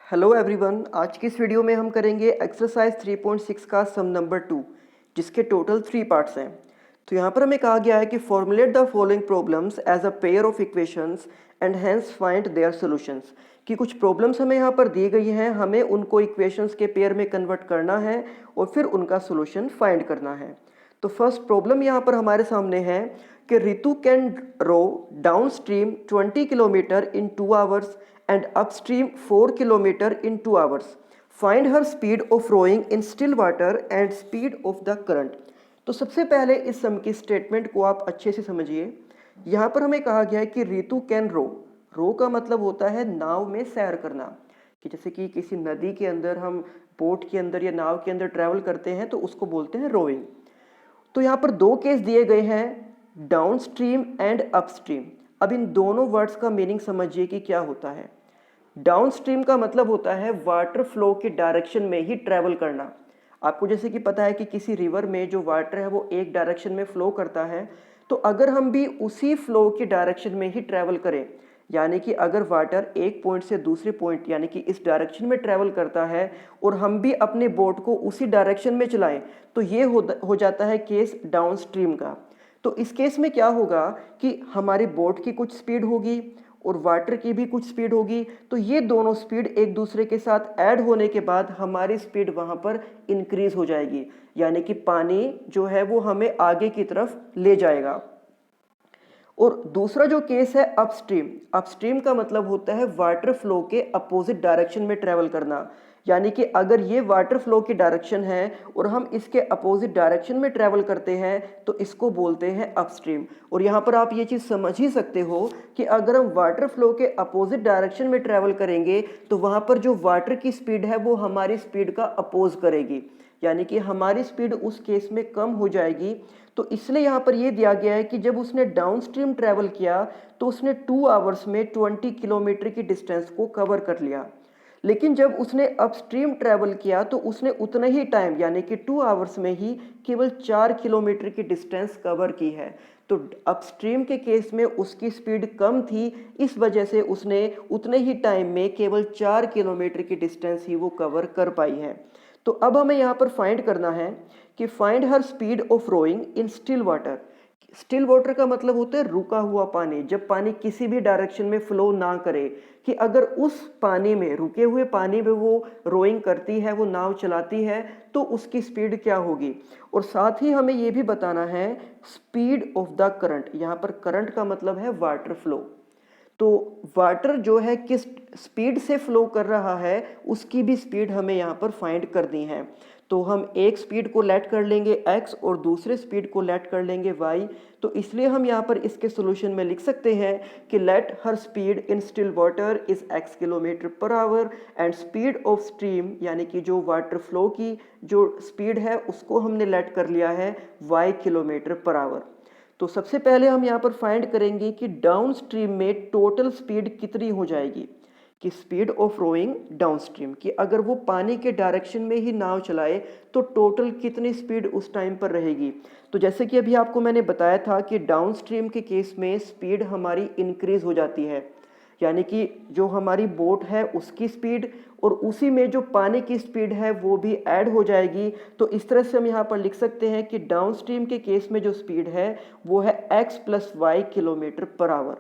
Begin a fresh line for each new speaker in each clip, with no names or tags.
Hello everyone, आज की इस वीडियो में हम करेंगे एक्सरसाइज 3.6 का सम नंबर 2, जिसके टोटल 3 पार्ट्स हैं। तो यहाँ पर हमें कहा गया है कि formulate the following problems as a pair of equations and hence find their solutions. कि कुछ प्रॉब्लम्स हमें यहाँ पर दी गई हैं, हमें उनको इक्वेशंस के पेयर में कन्वर्ट करना है और फिर उनका सोल्यूशन फाइंड करना है। तो फर्स्ट प्रॉब्लम यहाँ पर हमारे सामने है कि Ritu can row downstream 20 kilometre in 2 hours and upstream 4 kilometer in 2 hours. Find her speed of rowing in still water and speed of the current. तो सबसे पहले इस सम की स्टेटमेंट को आप अच्छे से समझिए। यहाँ पर हमें कहा गया है कि रितु कैन रो। रो का मतलब होता है नाव में सैर करना, कि जैसे कि किसी नदी के अंदर हम बोट के अंदर या नाव के अंदर ट्रैवल करते हैं तो उसको बोलते हैं रोइंग। तो यहाँ पर दो केस दिए गए हैं, डाउन स्ट्रीम एंड अपस्ट्रीम। अब इन दोनों वर्ड्स का मीनिंग समझिए कि क्या होता है। डाउन स्ट्रीम का मतलब होता है वाटर फ्लो के डायरेक्शन में ही ट्रैवल करना। आपको जैसे कि पता है कि किसी रिवर में जो वाटर है वो एक डायरेक्शन में फ्लो करता है, तो अगर हम भी उसी फ्लो के डायरेक्शन में ही ट्रैवल करें, यानी कि अगर वाटर एक पॉइंट से दूसरे पॉइंट यानी कि इस डायरेक्शन में ट्रैवल करता है और हम भी अपने बोट को उसी डायरेक्शन में चलाएं, तो ये हो जाता है केस डाउन स्ट्रीम का। तो इस केस में क्या होगा कि हमारी बोट की कुछ स्पीड होगी और वाटर की भी कुछ स्पीड होगी, तो ये दोनों स्पीड एक दूसरे के साथ ऐड होने के बाद हमारी स्पीड वहाँ पर इंक्रीज हो जाएगी, यानी कि पानी जो है वो हमें आगे की तरफ ले जाएगा। और दूसरा जो केस है अपस्ट्रीम। अपस्ट्रीम का मतलब होता है वाटर फ्लो के अपोजिट डायरेक्शन में ट्रेवल करना, यानी कि अगर ये वाटर फ्लो की डायरेक्शन है और हम इसके अपोजिट डायरेक्शन में ट्रैवल करते हैं तो इसको बोलते हैं अपस्ट्रीम। और यहाँ पर आप ये चीज़ समझ ही सकते हो कि अगर हम वाटर फ्लो के अपोजिट डायरेक्शन में ट्रैवल करेंगे तो वहाँ पर जो वाटर की स्पीड है वो हमारी स्पीड का अपोज करेगी, यानी कि हमारी स्पीड उस केस में कम हो जाएगी। तो इसलिए यहाँ पर यह दिया गया है कि जब उसने डाउन स्ट्रीम ट्रैवल किया तो उसने 2 आवर्स में 20 किलोमीटर की डिस्टेंस को कवर कर लिया। लेकिन जब उसने अपस्ट्रीम ट्रैवल किया तो उसने उतना ही टाइम यानी कि 2 आवर्स में ही केवल 4 किलोमीटर की डिस्टेंस कवर की है। तो अपस्ट्रीम के केस में उसकी स्पीड कम थी, इस वजह से उसने उतने ही टाइम में केवल 4 किलोमीटर की डिस्टेंस ही वो कवर कर पाई है। तो अब हमें यहाँ पर फाइंड करना है कि find her speed of rowing in still water. Still water का मतलब होता है रुका हुआ पानी, जब पानी किसी भी डायरेक्शन में फ्लो ना करे, कि अगर उस पानी में रुके हुए पानी में वो रोइंग करती है, वो नाव चलाती है, तो उसकी स्पीड क्या होगी। और साथ ही हमें ये भी बताना है स्पीड ऑफ द करंट। यहाँ पर करंट का मतलब है वाटर फ्लो। तो वाटर जो है किस स्पीड से फ्लो कर रहा है उसकी भी स्पीड हमें यहाँ पर फाइंड करनी है। तो हम एक स्पीड को लेट कर लेंगे x और दूसरे स्पीड को लेट कर लेंगे y। तो इसलिए हम यहाँ पर इसके सॉल्यूशन में लिख सकते हैं कि let her speed in still water is x kilometre per our and speed of stream, यानी कि जो वाटर फ्लो की जो स्पीड है उसको हमने लेट कर लिया है y किलोमीटर पर आवर। तो सबसे पहले हम यहाँ पर फाइंड करेंगे कि डाउन स्ट्रीम में टोटल स्पीड कितनी हो जाएगी, कि speed of rowing downstream, कि अगर वो पानी के डायरेक्शन में ही नाव चलाए तो टोटल कितनी स्पीड उस टाइम पर रहेगी। तो जैसे कि अभी आपको मैंने बताया था कि डाउन स्ट्रीम के केस में स्पीड हमारी इंक्रीज हो जाती है, यानी कि जो हमारी बोट है उसकी स्पीड और उसी में जो पानी की स्पीड है वो भी ऐड हो जाएगी। तो इस तरह से हम यहाँ पर लिख सकते हैं कि डाउन स्ट्रीम के केस में जो स्पीड है वो है x + y kilometre per hour.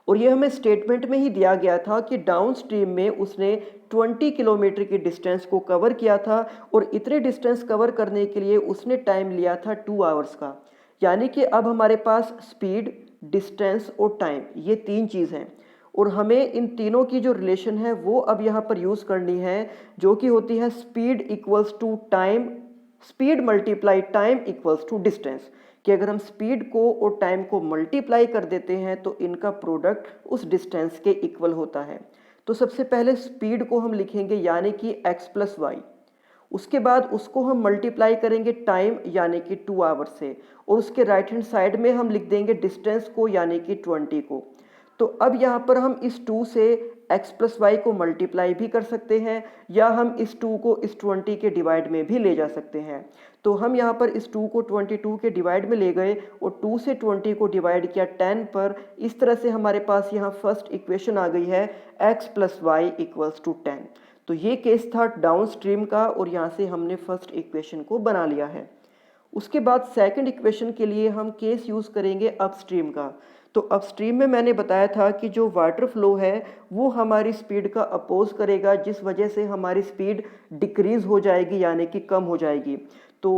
और ये हमें स्टेटमेंट में ही दिया गया था कि डाउन स्ट्रीम में उसने 20 किलोमीटर की डिस्टेंस को कवर किया था और इतने डिस्टेंस कवर करने के लिए उसने टाइम लिया था 2 आवर्स का। यानी कि अब हमारे पास स्पीड, डिस्टेंस और टाइम, ये 3 चीज़ हैं और हमें इन तीनों की जो रिलेशन है वो अब यहाँ पर यूज़ करनी है, जो कि होती है speed equals to time, speed multiply time equals to distance. कि अगर हम स्पीड को और टाइम को मल्टीप्लाई कर देते हैं तो इनका प्रोडक्ट उस डिस्टेंस के इक्वल होता है। तो सबसे पहले स्पीड को हम लिखेंगे यानी कि x + y, उसके बाद उसको हम मल्टीप्लाई करेंगे टाइम यानी कि 2 आवर से, और उसके राइट हैंड साइड में हम लिख देंगे डिस्टेंस को यानी कि 20 को। तो अब यहाँ पर हम इस 2 से x प्लस वाई को मल्टीप्लाई भी कर सकते हैं, या हम इस 2 को इस 20 के डिवाइड में भी ले जा सकते हैं। तो हम यहाँ पर इस 2 को 22 के डिवाइड में ले गए और 2 से 20 को डिवाइड किया 10 पर। इस तरह से हमारे पास यहाँ फर्स्ट इक्वेशन आ गई है x plus y equals to 10। तो ये केस था डाउन स्ट्रीम का और यहाँ से हमने फर्स्ट इक्वेशन को बना लिया है। उसके बाद सेकंड इक्वेशन के लिए हम केस यूज़ करेंगे अपस्ट्रीम का। तो अपस्ट्रीम में मैंने बताया था कि जो वाटर फ्लो है वो हमारी स्पीड का अपोज करेगा, जिस वजह से हमारी स्पीड डिक्रीज़ हो जाएगी यानी कि कम हो जाएगी। तो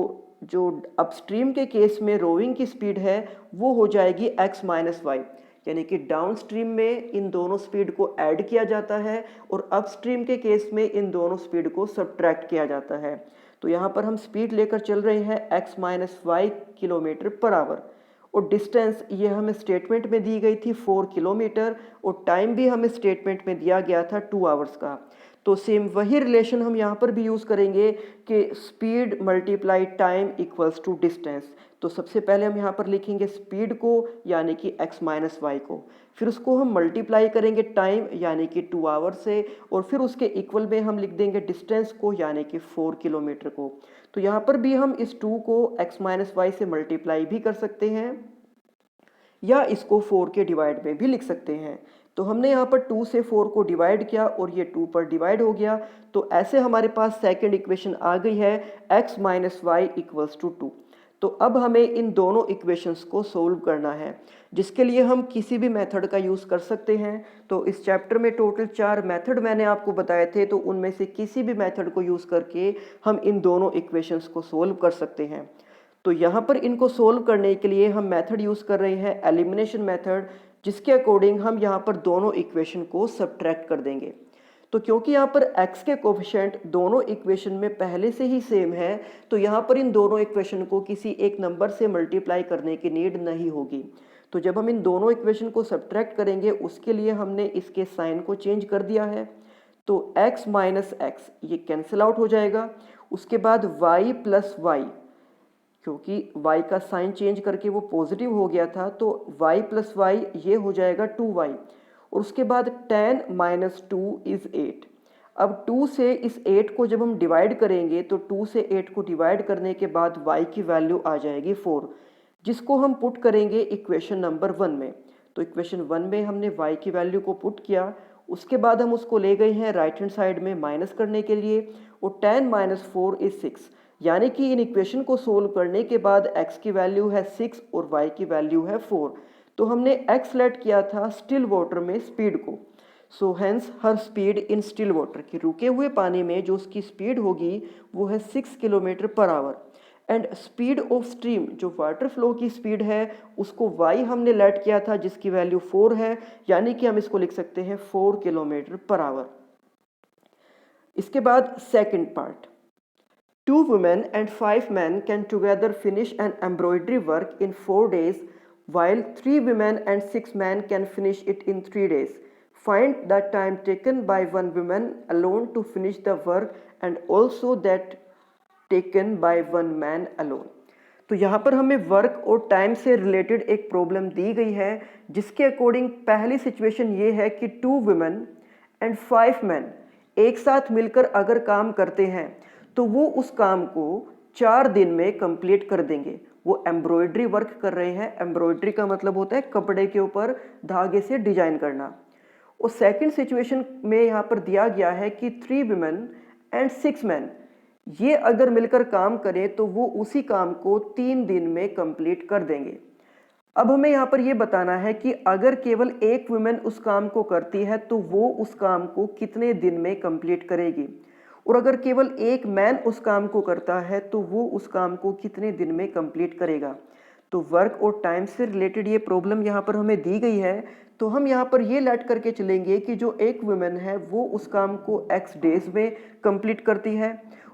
जो अपस्ट्रीम के केस में रोइंग की स्पीड है वो हो जाएगी x माइनस वाई, यानी कि डाउन स्ट्रीम में इन दोनों स्पीड को ऐड किया जाता है और अपस्ट्रीम के केस में इन दोनों स्पीड को सब्ट्रैक्ट किया जाता है। तो यहाँ पर हम स्पीड लेकर चल रहे हैं x minus y kilometre per hour, और डिस्टेंस ये हमें स्टेटमेंट में दी गई थी 4 किलोमीटर, और टाइम भी हमें स्टेटमेंट में दिया गया था 2 आवर्स का। तो सेम वही रिलेशन हम यहाँ पर भी यूज़ करेंगे कि speed multiply time equals to distance. तो सबसे पहले हम यहाँ पर लिखेंगे स्पीड को यानी कि x माइनस वाई को, फिर उसको हम मल्टीप्लाई करेंगे टाइम यानी कि 2 आवर से, और फिर उसके इक्वल में हम लिख देंगे डिस्टेंस को यानी कि 4 किलोमीटर को। तो यहाँ पर भी हम इस 2 को x माइनस वाई से मल्टीप्लाई भी कर सकते हैं या इसको 4 के डिवाइड में भी लिख सकते हैं। तो हमने यहाँ पर 2 से 4 को डिवाइड किया और ये 2 पर डिवाइड हो गया। तो ऐसे हमारे पास सेकंड इक्वेशन आ गई है x minus y equals to 2। तो अब हमें इन दोनों इक्वेशंस को सोल्व करना है, जिसके लिए हम किसी भी मेथड का यूज़ कर सकते हैं। तो इस चैप्टर में टोटल 4 मेथड मैंने आपको बताए थे, तो उनमें से किसी भी मेथड को यूज़ करके हम इन दोनों इक्वेशंस को सोल्व कर सकते हैं। तो यहाँ पर इनको सोल्व करने के लिए हम मेथड यूज़ कर रहे हैं एलिमिनेशन मेथड, जिसके अकॉर्डिंग हम यहाँ पर दोनों इक्वेशन को सब्ट्रैक्ट कर देंगे। तो क्योंकि यहाँ पर x के कोफिशिएंट दोनों इक्वेशन में पहले से ही सेम है, तो यहाँ पर इन दोनों इक्वेशन को किसी एक नंबर से मल्टीप्लाई करने की नीड नहीं होगी। तो जब हम इन दोनों इक्वेशन को सब्ट्रैक्ट करेंगे उसके लिए हमने इसके साइन को चेंज कर दिया है। तो x माइनस एक्स ये कैंसिल आउट हो जाएगा। उसके बाद y प्लस वाई, क्योंकि y का साइन चेंज करके वो पॉजिटिव हो गया था, तो y प्लस वाई ये हो जाएगा 2y। और उसके बाद 10 माइनस 2 इज़ 8। अब 2 से इस 8 को जब हम डिवाइड करेंगे तो 2 से 8 को डिवाइड करने के बाद y की वैल्यू आ जाएगी 4, जिसको हम पुट करेंगे इक्वेशन नंबर 1 में। तो इक्वेशन 1 में हमने y की वैल्यू को पुट किया, उसके बाद हम उसको ले गए हैं राइट हैंड साइड में माइनस करने के लिए, और 10 माइनस 4 इज 6, यानी कि इन इक्वेशन को सोल्व करने के बाद x की वैल्यू है 6 और y की वैल्यू है 4। तो हमने x लेट किया था स्टिल वाटर में स्पीड को। So hence her speed in still water की रुके हुए पानी में जो उसकी स्पीड होगी वो है 6 kilometre per our. And speed of stream जो वाटर फ्लो की स्पीड है उसको y हमने लेट किया था जिसकी वैल्यू 4 है, यानी कि हम इसको लिख सकते हैं 4 किलोमीटर पर आवर। इसके बाद second part, 2 women and 5 men can together finish an embroidery work in 4 days, while 3 women and 6 men can finish it in 3 days. Find the time taken by 1 woman alone to finish the work and also that taken by 1 man alone. तो यहाँ पर हमें work और time से related एक problem दी गई है, जिसके अकॉर्डिंग पहली सिचुएशन ये है कि 2 women and 5 men एक साथ मिलकर अगर काम करते हैं तो वो उस काम को 4 दिन में कंप्लीट कर देंगे। वो एम्ब्रॉयडरी वर्क कर रहे हैं। एम्ब्रॉयडरी का मतलब होता है कपड़े के ऊपर धागे से डिजाइन करना। और सेकंड सिचुएशन में यहाँ पर दिया गया है कि 3 women and 6 men ये अगर मिलकर काम करें तो वो उसी काम को 3 दिन में कंप्लीट कर देंगे। अब हमें यहाँ पर ये बताना है कि अगर केवल एक वुमेन उस काम को करती है तो वो उस काम को कितने दिन में कंप्लीट करेगी, और अगर केवल एक मैन उस काम को करता है तो वो उस काम को कितने दिन में कंप्लीट करेगा। तो वर्क और टाइम से रिलेटेड ये प्रॉब्लम यहाँ पर हमें दी गई है। तो हम यहाँ पर ये लेट करके चलेंगे कि जो एक वुमेन है वो उस काम को x डेज में कंप्लीट करती है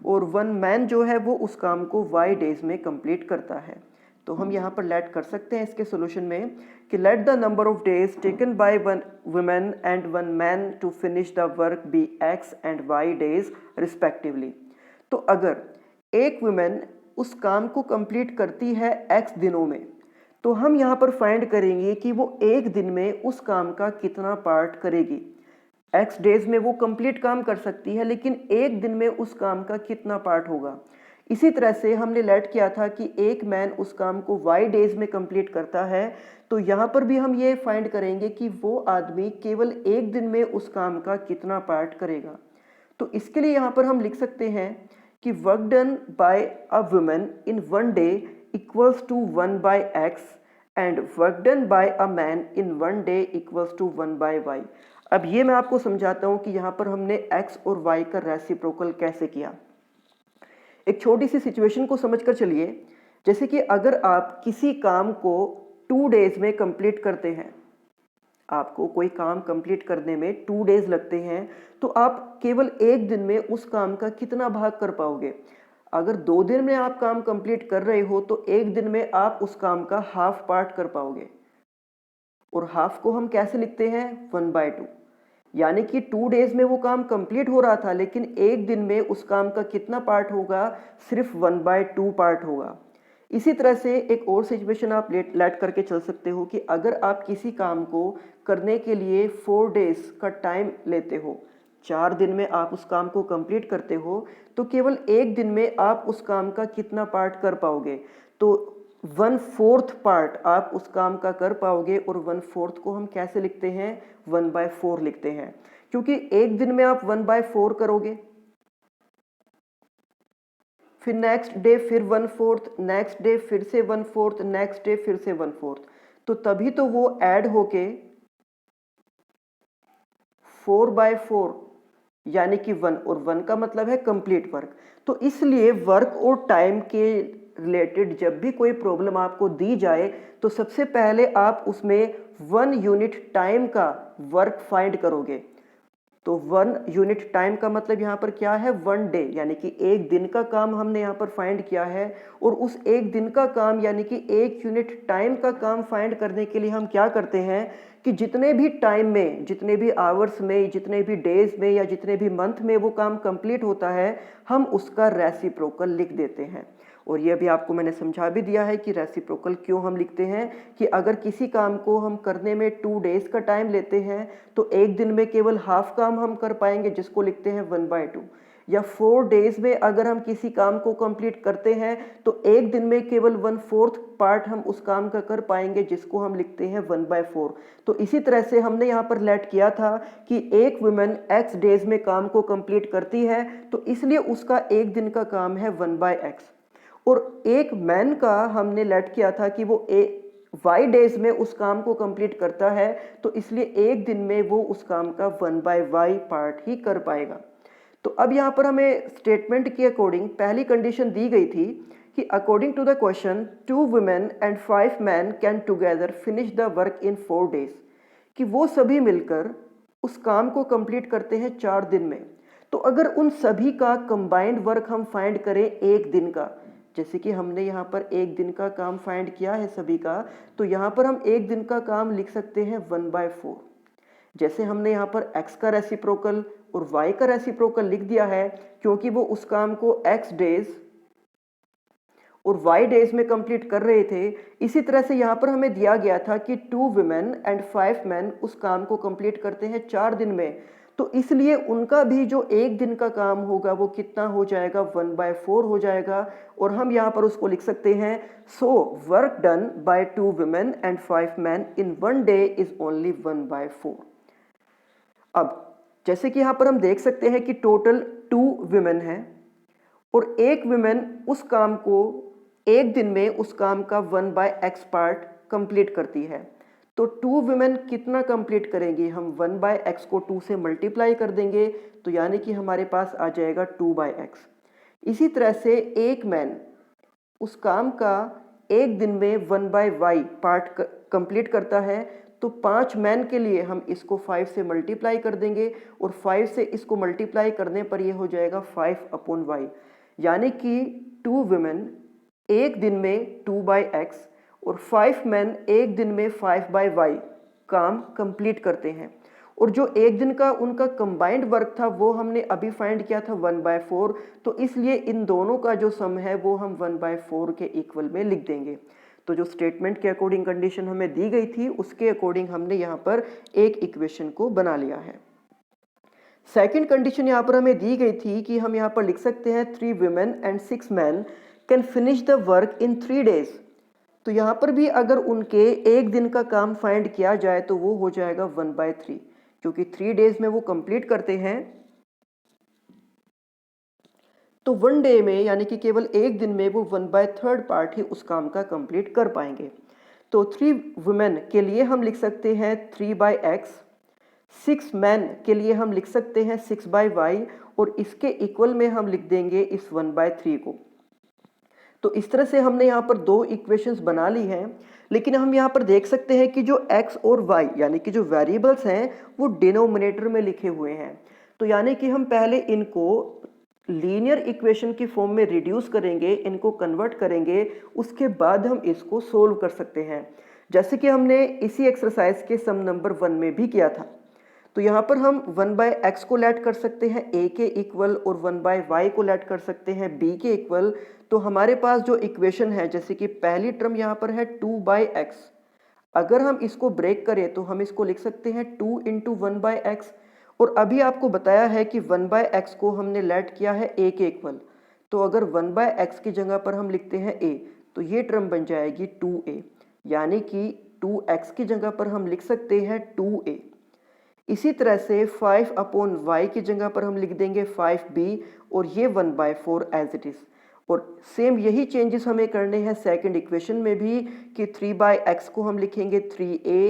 और 1 मैन जो है वो उस काम को y डेज में कंप्लीट करता है। तो हम यहाँ पर लेट कर सकते हैं इसके सोल्यूशन में कि let the number of days taken by 1 women and 1 man to finish the work be x and y days respectively. तो अगर एक वुमेन उस काम को कंप्लीट करती है x दिनों में, तो हम यहाँ पर फाइंड करेंगे कि वो एक दिन में उस काम का कितना पार्ट करेगी। x डेज में वो कंप्लीट काम कर सकती है, लेकिन एक दिन में उस काम का कितना पार्ट होगा। इसी तरह से हमने लेट किया था कि एक मैन उस काम को y डेज में कंप्लीट करता है, तो यहाँ पर भी हम ये फाइंड करेंगे कि वो आदमी केवल एक दिन में उस काम का कितना पार्ट करेगा। तो इसके लिए यहाँ पर हम लिख सकते हैं कि work done by a woman in one day equals to 1/x and work done by a man in one day equals to 1/y। अब ये मैं आपको समझाता हूँ कि यहाँ पर हमने x और y का रेसिप्रोकल कैसे किया। एक छोटी सी सिचुएशन को समझकर चलिए। जैसे कि अगर आप किसी काम को 2 डेज में कंप्लीट करते हैं, आपको कोई काम कंप्लीट करने में 2 डेज लगते हैं, तो आप केवल एक दिन में उस काम का कितना भाग कर पाओगे। अगर 2 दिन में आप काम कंप्लीट कर रहे हो तो एक दिन में आप उस काम का हाफ पार्ट कर पाओगे। और हाफ को हम कैसे लिखते हैं, 1/2। यानी कि 2 डेज में वो काम कंप्लीट हो रहा था, लेकिन एक दिन में उस काम का कितना पार्ट होगा, सिर्फ 1/2 पार्ट होगा। इसी तरह से एक और सिचुएशन आप लेट करके चल सकते हो कि अगर आप किसी काम को करने के लिए 4 डेज का टाइम लेते हो, 4 दिन में आप उस काम को कंप्लीट करते हो, तो केवल एक दिन में आप उस काम का कितना पार्ट कर पाओगे। तो 1/4 पार्ट आप उस काम का कर पाओगे। और 1/4 को हम कैसे लिखते हैं, 1/4 लिखते हैं, क्योंकि एक दिन में आप 1/4 करोगे, फिर नेक्स्ट डे फिर 1/4, नेक्स्ट डे फिर से 1/4, नेक्स्ट डे फिर से 1/4, तो तभी तो वो ऐड होके 4/4 यानी कि 1, और 1 का मतलब है कंप्लीट वर्क। तो इसलिए वर्क और टाइम के रिलेटेड जब भी कोई प्रॉब्लम आपको दी जाए, तो सबसे पहले आप उसमें 1 यूनिट टाइम का वर्क फाइंड करोगे। तो 1 यूनिट टाइम का मतलब यहाँ पर क्या है, 1 डे, यानी कि एक दिन का काम हमने यहाँ पर फाइंड किया है। और उस एक दिन का काम यानी कि 1 यूनिट टाइम का काम फाइंड करने के लिए हम क्या करते हैं कि जितने भी टाइम में, जितने भी आवर्स में, जितने भी डेज में या जितने भी मंथ में वो काम कंप्लीट होता है, हम उसका रेसिप्रोकल लिख देते हैं। और ये भी आपको मैंने समझा भी दिया है कि रेसिप्रोकल क्यों हम लिखते हैं, कि अगर किसी काम को हम करने में 2 डेज का टाइम लेते हैं, तो एक दिन में केवल हाफ काम हम कर पाएंगे, जिसको लिखते हैं 1/2। या 4 डेज में अगर हम किसी काम को कंप्लीट करते हैं, तो एक दिन में केवल 1/4 पार्ट हम उस काम का कर पाएंगे, जिसको हम लिखते हैं 1/4। तो इसी तरह से हमने यहाँ पर लेट किया था कि एक वुमेन x डेज में काम को कंप्लीट करती है, तो इसलिए उसका एक दिन का काम है 1/x। और एक मैन का हमने लेट किया था कि वो y डेज में उस काम को कंप्लीट करता है, तो इसलिए एक दिन में वो उस काम का 1/y पार्ट ही कर पाएगा। तो अब यहाँ पर हमें स्टेटमेंट के अकॉर्डिंग पहली कंडीशन दी गई थी कि according to the question 2 women and 5 man can together finish the work in 4 days, कि वो सभी मिलकर उस काम को कंप्लीट करते हैं 4 दिन में। तो अगर उन सभी का कंबाइंड वर्क हम फाइंड करें एक दिन का, जैसे कि हमने यहाँ पर एक दिन का काम फाइंड किया है सभी का, तो यहाँ पर हम एक दिन का काम लिख सकते हैं 1/4। जैसे हमने यहाँ पर x का रेसिप्रोकल और y का रेसिप्रोकल लिख दिया है, क्योंकि वो उस काम को x डेज और y डेज में कंप्लीट कर रहे थे। इसी तरह से यहाँ पर हमें दिया गया था कि 2 वुमेन एंड 5 मैन उस काम को कंप्लीट करते हैं 4 दिन में, तो इसलिए उनका भी जो एक दिन का काम होगा वो कितना हो जाएगा, 1/4 हो जाएगा। और हम यहाँ पर उसको लिख सकते हैं, so work done bye 2 women and 5 man in 1 day is only 1/4। अब जैसे कि यहाँ पर हम देख सकते हैं कि टोटल 2 वुमेन है, और एक वुमेन उस काम को एक दिन में उस काम का 1/x पार्ट कंप्लीट करती है। तो 2 वुमेन कितना कंप्लीट करेंगी, हम 1/x को 2 से मल्टीप्लाई कर देंगे, तो यानी कि हमारे पास आ जाएगा 2/x। इसी तरह से एक मैन उस काम का एक दिन में 1/y पार्ट कंप्लीट करता है, तो 5 मैन के लिए हम इसको 5 से मल्टीप्लाई कर देंगे, और 5 से इसको मल्टीप्लाई करने पर ये हो जाएगा 5/y, यानी कि 2 वुमेन एक दिन में 2/x और 5 मैन एक दिन में 5/y काम कंप्लीट करते हैं। और जो एक दिन का उनका कंबाइंड वर्क था वो हमने अभी फाइंड किया था 1/4, तो इसलिए इन दोनों का जो सम है वो हम 1/4 के इक्वल में लिख देंगे। तो जो स्टेटमेंट के अकॉर्डिंग कंडीशन हमें दी गई थी, उसके अकॉर्डिंग हमने यहाँ पर एक इक्वेशन को बना लिया है। सेकंड कंडीशन यहाँ पर हमें दी गई थी कि हम यहाँ पर लिख सकते हैं 3 women and 6 men can finish the work in 3 days। तो यहाँ पर भी अगर उनके एक दिन का काम फाइंड किया जाए तो वो हो जाएगा 1/3, क्योंकि 3 days में वो कंप्लीट करते हैं। तो 1 डे में यानी कि केवल एक दिन में वो 1/3 पार्ट ही उस काम का कंप्लीट कर पाएंगे। तो 3 वुमेन के लिए हम लिख सकते हैं 3/x, 6 मैन के लिए हम लिख सकते हैं 6/y और इसके इक्वल में हम लिख देंगे इस 1/3 को। तो इस तरह से हमने यहाँ पर दो इक्वेशंस बना ली हैं, लेकिन हम यहाँ पर देख सकते हैं कि जो x और y यानी कि जो वेरिएबल्स हैं वो डिनोमिनेटर में लिखे हुए हैं। तो यानी कि हम पहले इनको लीनियर इक्वेशन की फॉर्म में रिड्यूस करेंगे, इनको कन्वर्ट करेंगे, उसके बाद हम इसको सोल्व कर सकते हैं, जैसे कि हमने इसी एक्सरसाइज के सम नंबर 1 में भी किया था। तो यहाँ पर हम 1/x को लेट कर सकते हैं a के इक्वल और 1/y को लेट कर सकते हैं b के इक्वल। तो हमारे पास जो इक्वेशन है, जैसे कि पहली टर्म यहाँ पर है 2/x, अगर हम इसको ब्रेक करें तो हम इसको लिख सकते हैं 2 × 1/x। और अभी आपको बताया है कि 1/x को हमने लेट किया है a के इक्वल, तो अगर 1/x की जगह पर हम लिखते हैं a तो ये टर्म बन जाएगी 2a, यानी कि 2x की जगह पर हम लिख सकते हैं 2a। इसी तरह से 5/y की जगह पर हम लिख देंगे 5b और ये 1/4 एज इट इज। और सेम यही चेंजेस हमें करने हैं सेकंड इक्वेशन में भी कि 3/x को हम लिखेंगे 3a,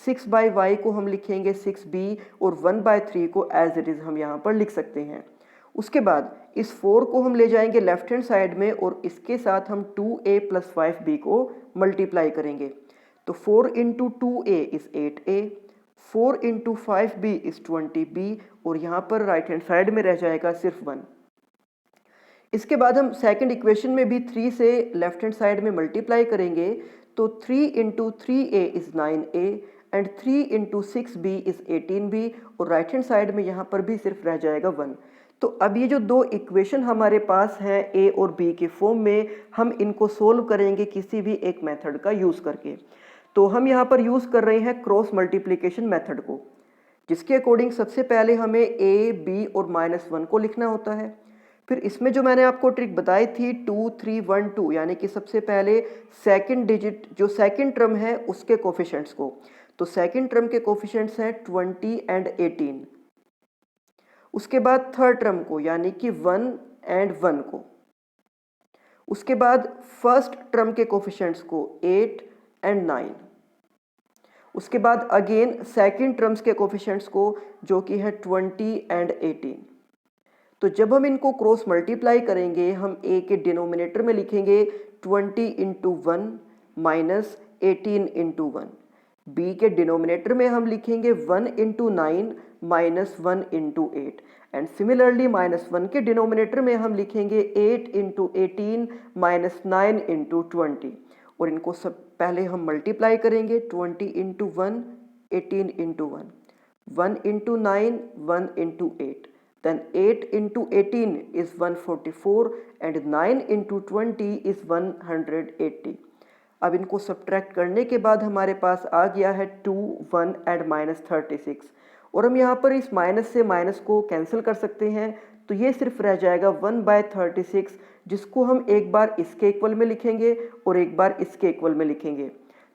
6/y को हम लिखेंगे 6b और 1/3 को एज इट इज हम यहाँ पर लिख सकते हैं। उसके बाद इस 4 को हम ले जाएंगे लेफ्ट हैंड साइड में और इसके साथ हम 2a + 5b को मल्टीप्लाई करेंगे। तो 4 × 2a is 8a, 4 × 5b is 20b और यहाँ पर राइट हैंड साइड में रह जाएगा सिर्फ 1। इसके बाद हम सेकंड इक्वेशन में भी 3 से लेफ्ट हैंड साइड में मल्टीप्लाई करेंगे, तो 3 × 3a is 9a and 3 × 6b is 18b और राइट हैंड साइड में यहाँ पर भी सिर्फ रह जाएगा 1। तो अब ये जो दो इक्वेशन हमारे पास हैं a और b के फॉर्म में, हम इनको सोल्व करेंगे किसी भी एक मेथड का यूज़ करके। तो हम यहाँ पर यूज़ कर रहे हैं क्रॉस मल्टीप्लिकेशन मेथड को, जिसके अकॉर्डिंग सबसे पहले हमें a, b और -1 को लिखना होता है। फिर इसमें जो मैंने आपको ट्रिक बताई थी 2 3 1 2, यानी कि सबसे पहले सेकंड डिजिट जो सेकंड टर्म है उसके कोफिशिएंट्स को, तो सेकंड टर्म के कोफिशिएंट्स हैं 20 एंड 18। उसके बाद थर्ड टर्म को यानी कि 1 एंड 1 को, उसके बाद फर्स्ट टर्म के कोफिशिएंट्स को 8 एंड 9, उसके बाद अगेन सेकंड टर्म्स के कोफिशिएंट्स को जो कि है 20 एंड 18। तो जब हम इनको क्रॉस मल्टीप्लाई करेंगे हम a के डिनोमिनेटर में लिखेंगे 20 × 1 माइनस 18 × 1, b के डिनोमिनेटर में हम लिखेंगे 1 × 9 माइनस 1 × 8 एंड सिमिलरली -1 के डिनोमिनेटर में हम लिखेंगे 8 × 18 माइनस 9 × 20 और इनको सब पहले हम मल्टीप्लाई करेंगे 20 × 1 18 × 1, 1 × 9 1 × 8, then 8 × 18 is 144 and 9 × 20 is 180। अब इनको सब्ट्रैक्ट करने के बाद हमारे पास आ गया है 2 1 एंड -36 और हम यहाँ पर इस माइनस से माइनस को कैंसिल कर सकते हैं, तो ये सिर्फ रह जाएगा 1/36, जिसको हम एक बार इसके इक्वल में लिखेंगे और एक बार इसके इक्वल में लिखेंगे।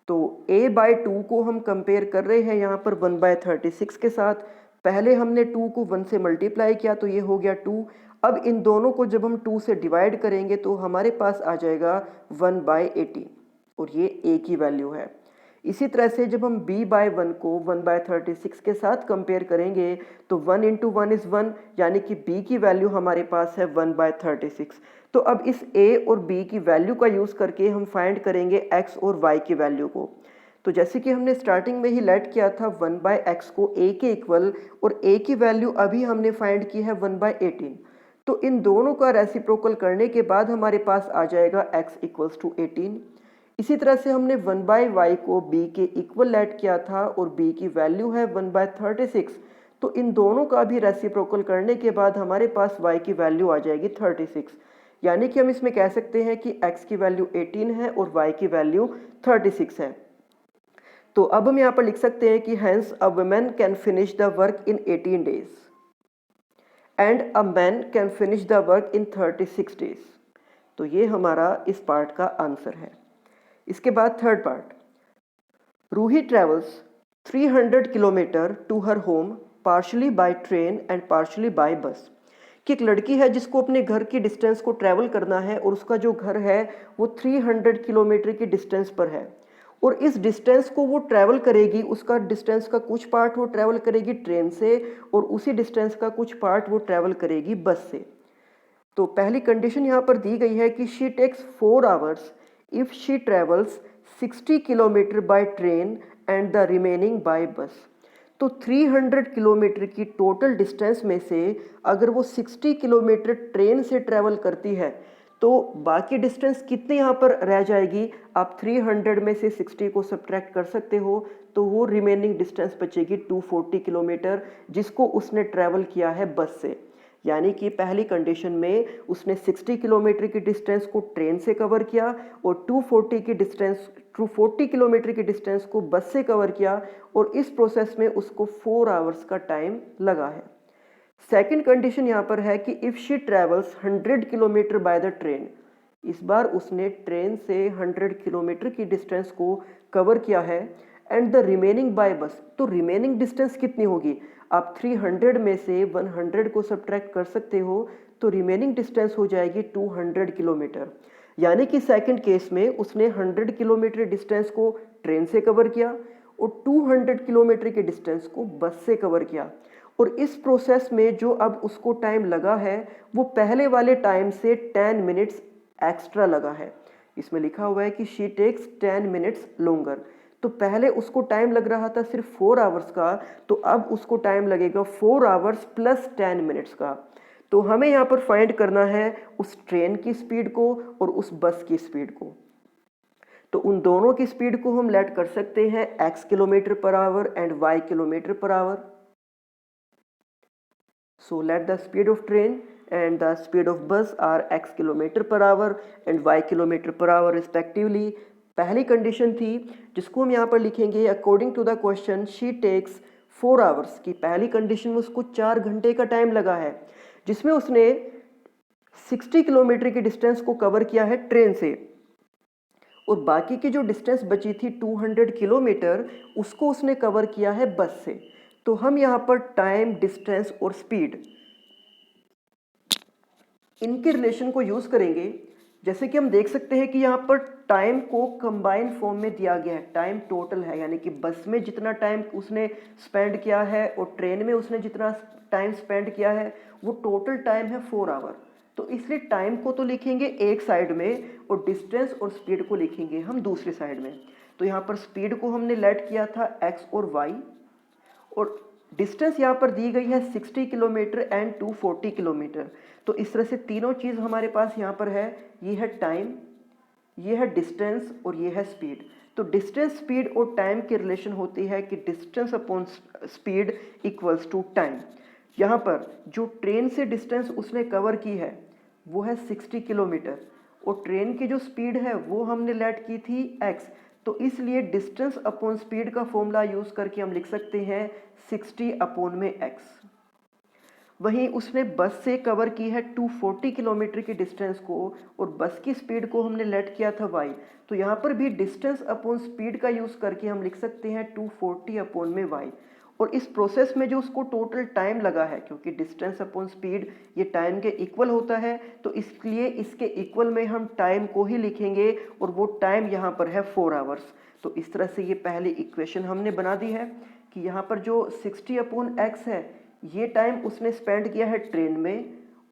तो a/2 को हम कंपेयर कर रहे हैं यहाँ पर 1/36 के साथ। पहले हमने 2 को 1 से मल्टीप्लाई किया तो ये हो गया 2। अब इन दोनों को जब हम 2 से डिवाइड करेंगे तो हमारे पास आ जाएगा 1/18 और ये a की वैल्यू है। इसी तरह से जब हम b/1 को 1/36 के साथ कंपेयर करेंगे तो 1 × 1 इज़ 1, यानी कि b की वैल्यू हमारे पास है 1/36। तो अब इस a और b की वैल्यू का यूज़ करके हम फाइंड करेंगे x और y की वैल्यू को। तो जैसे कि हमने स्टार्टिंग में ही लेट किया था 1/x को a के इक्वल और a की वैल्यू अभी हमने फाइंड की है 1/18, तो इन दोनों का रेसिप्रोकल करने के बाद हमारे पास आ जाएगा x = 18। इसी तरह से हमने 1/y को b के इक्वल लेट किया था और b की वैल्यू है 1/36, तो इन दोनों का भी रेसिप्रोकल करने के बाद हमारे पास y की वैल्यू आ जाएगी 36, यानी कि हम इसमें कह सकते हैं कि x की वैल्यू 18 है और y की वैल्यू 36 है। तो अब हम यहाँ पर लिख सकते हैं कि hence a women can finish the work in 18 days। And a man can finish the work in 36 days. तो ये हमारा इस पार्ट का आंसर है। इसके बाद third part, Ruhi travels 300 kilometre to her home partially by train and partially by bus. कि एक लड़की है जिसको अपने घर की डिस्टेंस को ट्रैवल करना है और उसका जो घर है वो 300 किलोमीटर की डिस्टेंस पर है, और इस डिस्टेंस को वो ट्रैवल करेगी, उसका डिस्टेंस का कुछ पार्ट वो ट्रैवल करेगी ट्रेन से और उसी डिस्टेंस का कुछ पार्ट वो ट्रैवल करेगी बस से। तो पहली कंडीशन यहाँ पर दी गई है कि she takes 4 hours if she travels 60 kilometre by train and the remaining by bus. तो 300 किलोमीटर की टोटल डिस्टेंस में से अगर वो 60 किलोमीटर ट्रेन से ट्रैवल करती है तो बाकी डिस्टेंस कितनी यहाँ पर रह जाएगी, आप 300 में से 60 को सब्ट्रैक्ट कर सकते हो, तो वो रिमेनिंग डिस्टेंस बचेगी 240 किलोमीटर जिसको उसने ट्रैवल किया है बस से। यानी कि पहली कंडीशन में उसने 60 किलोमीटर की डिस्टेंस को ट्रेन से कवर किया और 240 किलोमीटर की डिस्टेंस को बस से कवर किया, और इस प्रोसेस में उसको 4 आवर्स का टाइम लगा है। सेकंड कंडीशन यहाँ पर है कि if she travels 100 kilometre by the train, इस बार उसने ट्रेन से 100 किलोमीटर की डिस्टेंस को कवर किया है, and the remaining by bus. तो रिमेनिंग डिस्टेंस कितनी होगी, आप 300 में से 100 को सब्ट्रैक्ट कर सकते हो, तो रिमेनिंग डिस्टेंस हो जाएगी 200 किलोमीटर। यानी कि सेकंड केस में उसने 100 किलोमीटर डिस्टेंस को ट्रेन से कवर किया और 200 किलोमीटर के डिस्टेंस को बस से कवर किया, और इस प्रोसेस में जो अब उसको टाइम लगा है वो पहले वाले टाइम से 10 मिनट्स एक्स्ट्रा लगा है। इसमें लिखा हुआ है कि शी टेक्स 10 मिनट्स लोंगर। तो पहले उसको टाइम लग रहा था सिर्फ 4 आवर्स का, तो अब उसको टाइम लगेगा 4 आवर्स प्लस 10 मिनट्स का। तो हमें यहाँ पर फाइंड करना है उस ट्रेन की स्पीड को और उस बस की स्पीड को। तो उन दोनों की स्पीड को हम लेट कर सकते हैं x kilometre per our and y kilometre per our. So let the speed of train and the speed of bus are x kilometre per hour and y kilometre per hour respectively। पहली condition थी जिसको हम यहाँ पर लिखेंगे according to the question she takes 4 hours की पहली condition में उसको 4 घंटे का टाइम लगा है, जिसमें उसने 60 किलोमीटर की डिस्टेंस को कवर किया है ट्रेन से, और बाकी की जो डिस्टेंस बची थी 200 किलोमीटर उसको उसने कवर किया है बस से। तो हम यहाँ पर टाइम, डिस्टेंस और स्पीड इनके रिलेशन को यूज करेंगे। जैसे कि हम देख सकते हैं कि यहाँ पर टाइम को कंबाइन फॉर्म में दिया गया है, टाइम टोटल है, यानी कि बस में जितना टाइम उसने स्पेंड किया है और ट्रेन में उसने जितना टाइम स्पेंड किया है वो टोटल टाइम है 4 आवर। तो इसलिए टाइम को तो लिखेंगे एक साइड में और डिस्टेंस और स्पीड को लिखेंगे हम दूसरी साइड में। तो यहाँ पर स्पीड को हमने लेट किया था x और y, और डिस्टेंस यहाँ पर दी गई है 60 किलोमीटर एंड 240 किलोमीटर। तो इस तरह से तीनों चीज़ हमारे पास यहाँ पर है, ये है टाइम, ये है डिस्टेंस और ये है स्पीड। तो डिस्टेंस, स्पीड और टाइम की रिलेशन होती है कि distance upon speed equals to time. यहाँ पर जो ट्रेन से डिस्टेंस उसने कवर की है वो है 60 किलोमीटर, और ट्रेन की जो स्पीड है वो हमने लेट की थी x। तो इसलिए डिस्टेंस अपॉन स्पीड का फॉर्मूला यूज करके हम लिख सकते हैं 60 अपॉन में x। वहीं उसने बस से कवर की है 240 किलोमीटर की डिस्टेंस को, और बस की स्पीड को हमने लेट किया था y। तो यहाँ पर भी डिस्टेंस अपॉन स्पीड का यूज करके हम लिख सकते हैं 240 अपॉन में y। और इस प्रोसेस में जो उसको टोटल टाइम लगा है, क्योंकि डिस्टेंस अपॉन स्पीड ये टाइम के इक्वल होता है, तो इसलिए इसके इक्वल में हम टाइम को ही लिखेंगे, और वो टाइम यहाँ पर है 4 आवर्स। तो इस तरह से ये पहली इक्वेशन हमने बना दी है कि यहाँ पर जो 60 अपॉन x है ये टाइम उसने स्पेंड किया है ट्रेन में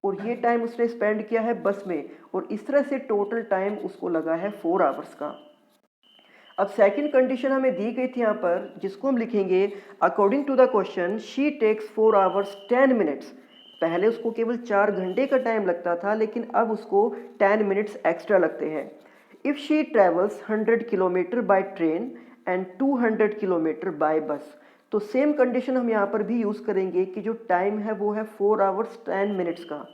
और ये टाइम उसने स्पेंड किया है बस में, और इस तरह से टोटल टाइम उसको लगा है 4 आवर्स का। अब सेकंड कंडीशन हमें दी गई थी यहाँ पर, जिसको हम लिखेंगे according to the question she takes 4 hours 10 minutes. पहले उसको केवल 4 घंटे का टाइम लगता था, लेकिन अब उसको 10 मिनट्स एक्स्ट्रा लगते हैं। If she travels 100 kilometre by train and 200 kilometre bye bus. तो सेम कंडीशन हम यहाँ पर भी यूज़ करेंगे कि जो टाइम है वो है 4 आवर्स 10 मिनट्स का।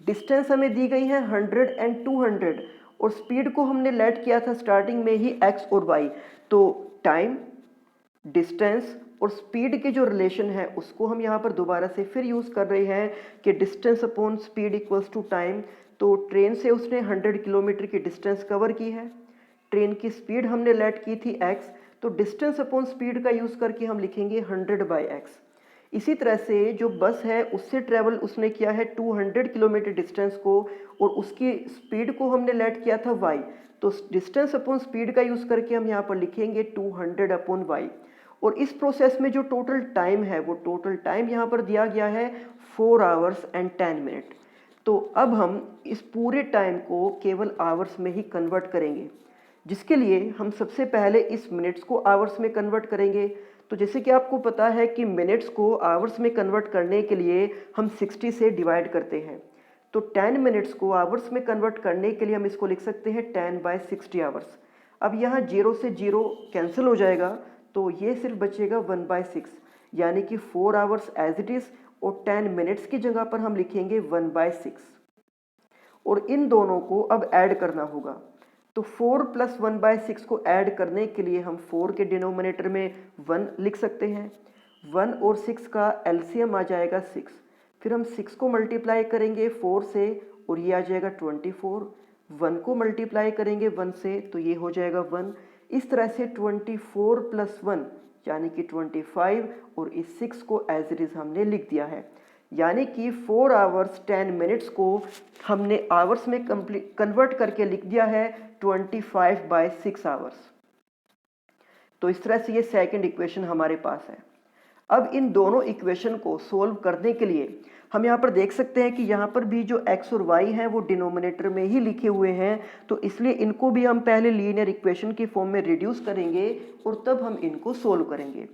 डिस्टेंस हमें दी गई है 100 एंड 200, और स्पीड को हमने लेट किया था स्टार्टिंग में ही x और y। तो टाइम, डिस्टेंस और स्पीड के जो रिलेशन है उसको हम यहाँ पर दोबारा से फिर यूज़ कर रहे हैं कि distance upon speed equals to time. तो ट्रेन से उसने 100 किलोमीटर की डिस्टेंस कवर की है, ट्रेन की स्पीड हमने लेट की थी x, तो डिस्टेंस अपॉन स्पीड का यूज़ करके हम लिखेंगे 100/x। इसी तरह से जो बस है उससे ट्रैवल उसने किया है 200 किलोमीटर डिस्टेंस को, और उसकी स्पीड को हमने लेट किया था y, तो डिस्टेंस अपॉन स्पीड का यूज़ करके हम यहाँ पर लिखेंगे 200/y। और इस प्रोसेस में जो टोटल टाइम है वो टोटल टाइम यहाँ पर दिया गया है 4 आवर्स एंड 10 मिनट। तो अब हम इस पूरे टाइम को केवल आवर्स में ही कन्वर्ट करेंगे, जिसके लिए हम सबसे पहले इस मिनट्स को आवर्स में कन्वर्ट करेंगे। तो जैसे कि आपको पता है कि मिनट्स को आवर्स में कन्वर्ट करने के लिए हम 60 से डिवाइड करते हैं, तो 10 मिनट्स को आवर्स में कन्वर्ट करने के लिए हम इसको लिख सकते हैं 10/60 आवर्स। अब यहाँ 0 से 0 कैंसिल हो जाएगा, तो ये सिर्फ बचेगा 1/6, यानी कि 4 आवर्स एज इट इज़, और 10 मिनट्स की जगह पर हम लिखेंगे 1/6। और इन दोनों को अब ऐड करना होगा, तो 4 + 1/6 को ऐड करने के लिए हम 4 के डिनोमिनेटर में 1 लिख सकते हैं। 1 और 6 का एलसीएम आ जाएगा 6, फिर हम 6 को मल्टीप्लाई करेंगे 4 से और ये आ जाएगा 24। 1 को मल्टीप्लाई करेंगे 1 से तो ये हो जाएगा 1। इस तरह से 24 + 1 यानी कि 25, और इस 6 को एज इट इज़ हमने लिख दिया है, यानी कि 4 आवर्स 10 मिनट्स को हमने आवर्स में कन्वर्ट करके लिख दिया है 25/6 आवर्स। तो इस तरह से ये सेकंड इक्वेशन हमारे पास है। अब इन दोनों इक्वेशन को सोल्व करने के लिए हम यहाँ पर देख सकते हैं कि यहाँ पर भी जो x और y हैं वो डिनोमिनेटर में ही लिखे हुए हैं, तो इसलिए इनको भी हम पहले लीनियर इक्वेशन की फॉर्म में रिड्यूस करेंगे और तब हम इनको सोल्व करेंगे।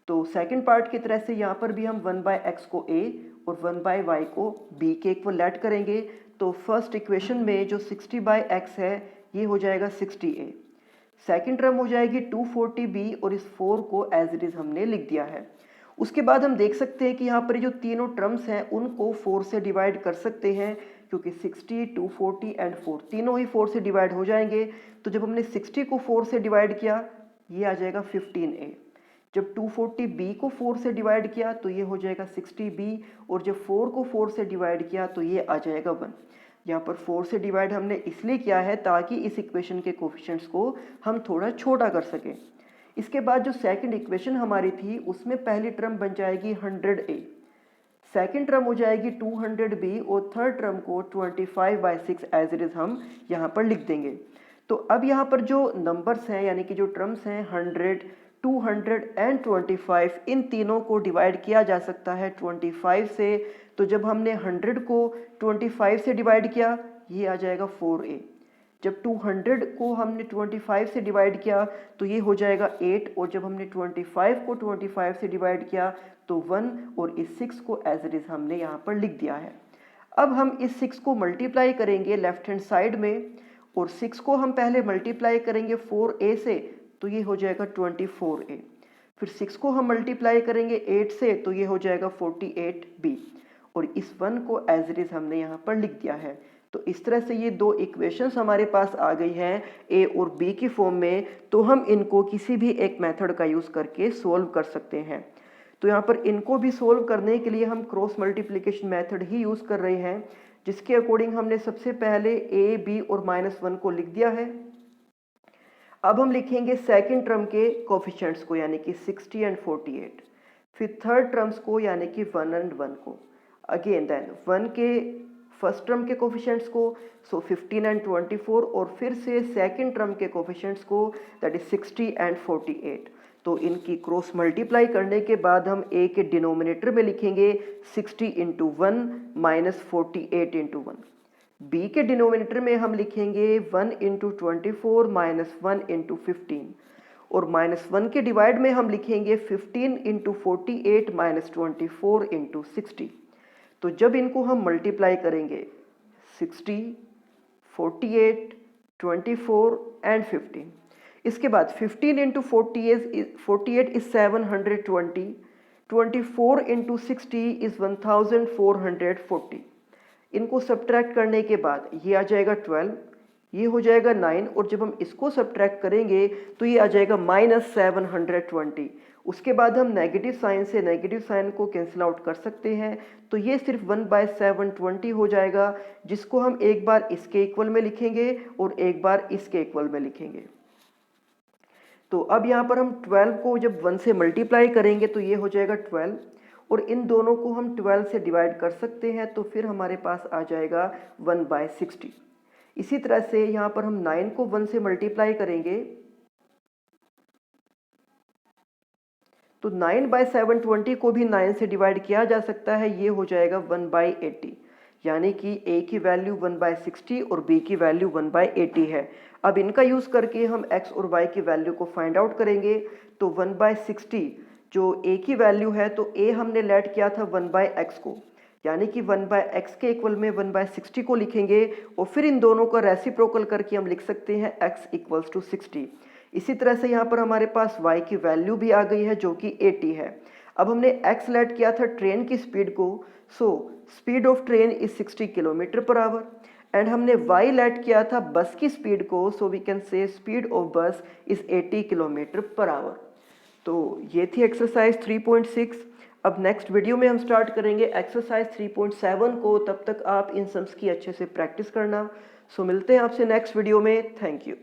तो सेकंड पार्ट की तरह से यहाँ पर भी हम 1/x को a और 1/y को b के इक्वल लेट करेंगे। तो फर्स्ट इक्वेशन में जो 60/x है ये हो जाएगा 60a, सेकंड टर्म हो जाएगी 240b, और इस 4 को एज इट इज़ हमने लिख दिया है। उसके बाद हम देख सकते हैं कि यहाँ पर जो तीनों टर्म्स हैं उनको 4 से डिवाइड कर सकते हैं, क्योंकि 60, 240 एंड 4 तीनों ही 4 से डिवाइड हो जाएंगे। तो जब हमने 60 को 4 से डिवाइड किया ये आ जाएगा 15a, जब 240b को 4 से डिवाइड किया तो ये हो जाएगा 60b, और जब 4 को 4 से डिवाइड किया तो ये आ जाएगा 1। यहाँ पर 4 से डिवाइड हमने इसलिए किया है ताकि इस इक्वेशन के कोफिशिएंट्स को हम थोड़ा छोटा कर सकें। इसके बाद जो सेकंड इक्वेशन हमारी थी उसमें पहली टर्म बन जाएगी 100a, सेकंड टर्म हो जाएगी 200b, और थर्ड टर्म को 25/6 एज इट इज़ हम यहाँ पर लिख देंगे। तो अब यहाँ पर जो नंबर्स हैं यानी कि जो टर्म्स हैं 100, 200 एंड 25, इन तीनों को डिवाइड किया जा सकता है 25 से। तो जब हमने 100 को 25 से डिवाइड किया ये आ जाएगा 4a, जब 200 को हमने 25 से डिवाइड किया तो ये हो जाएगा 8, और जब हमने 25 को 25 से डिवाइड किया तो 1, और इस 6 को एज इट इज़ हमने यहाँ पर लिख दिया है। अब हम इस 6 को मल्टीप्लाई करेंगे लेफ्ट हैंड साइड में, और 6 को हम पहले मल्टीप्लाई करेंगे 4a से तो ये हो जाएगा 24a, फिर 6 को हम मल्टीप्लाई करेंगे 8 से तो ये हो जाएगा 48b, और इस 1 को एज इट इज़ हमने यहाँ पर लिख दिया है। तो इस तरह से ये दो इक्वेशंस हमारे पास आ गई हैं a और b की फॉर्म में, तो हम इनको किसी भी एक मेथड का यूज़ करके सोल्व कर सकते हैं। तो यहाँ पर इनको भी सोल्व करने के लिए हम क्रॉस मल्टीप्लिकेशन मेथड ही यूज़ कर रहे हैं, जिसके अकॉर्डिंग हमने सबसे पहले a, b और -1 को लिख दिया है। अब हम लिखेंगे सेकंड टर्म के कोफिशिएंट्स को यानी कि 60 एंड 48, फिर थर्ड टर्म्स को यानी कि 1 एंड 1 को, अगेन देन 1 के फर्स्ट टर्म के कोफिशिएंट्स को, सो 15 एंड 24, और फिर से सेकंड टर्म के कोफिशिएंट्स को दैट इज 60 एंड 48। तो इनकी क्रॉस मल्टीप्लाई करने के बाद हम a के डिनोमिनेटर में लिखेंगे 60 × 1 - 48 × 1, b के डिनोमिनेटर में हम लिखेंगे 1 × 24 - 1 × 15, और -1 के डिवाइड में हम लिखेंगे 15 × 48 - 24 × 60। तो जब इनको हम मल्टीप्लाई करेंगे 60, 48, 24 एंड 15, इसके बाद 15 × 48 इज 720, 24 × 60 इज 1440। इनको सब्ट्रैक्ट करने के बाद ये आ जाएगा 12, ये हो जाएगा 9, और जब हम इसको सब्ट्रैक्ट करेंगे तो ये आ जाएगा -720, उसके बाद हम नेगेटिव साइन से नेगेटिव साइन को कैंसिल आउट कर सकते हैं, तो ये सिर्फ 1/720 हो जाएगा, जिसको हम एक बार इसके इक्वल में लिखेंगे और एक बार इसके इक्वल में लिखेंगे। तो अब यहाँ पर हम 12 को जब 1 से मल्टीप्लाई करेंगे तो ये हो जाएगा 12, और इन दोनों को हम 12 से डिवाइड कर सकते हैं, तो फिर हमारे पास आ जाएगा 1/60। इसी तरह से यहाँ पर हम 9 को 1 से मल्टीप्लाई करेंगे तो 9/720 को भी 9 से डिवाइड किया जा सकता है, ये हो जाएगा 1/80, यानी कि a की वैल्यू 1/60 और b की वैल्यू 1/80 है। अब इनका यूज़ करके हम x और y की वैल्यू को फाइंड आउट करेंगे, तो 1/60 जो a की वैल्यू है, तो a हमने लेट किया था 1/x को, यानी कि 1/x के इक्वल में 1/60 को लिखेंगे, और फिर इन दोनों का रेसिप्रोकल करके हम लिख सकते हैं x = 60। इसी तरह से यहाँ पर हमारे पास y की वैल्यू भी आ गई है जो कि 80 है। अब हमने x लेट किया था ट्रेन की स्पीड को, so speed of train is 60 km/h, and हमने y लेट किया था बस की स्पीड को, so we can say speed of bus is 80 km/h। तो ये थी एक्सरसाइज 3.6। अब नेक्स्ट वीडियो में हम स्टार्ट करेंगे एक्सरसाइज 3.7 को, तब तक आप इन सम्स की अच्छे से प्रैक्टिस करना। सो मिलते हैं आपसे नेक्स्ट वीडियो में। Thank you.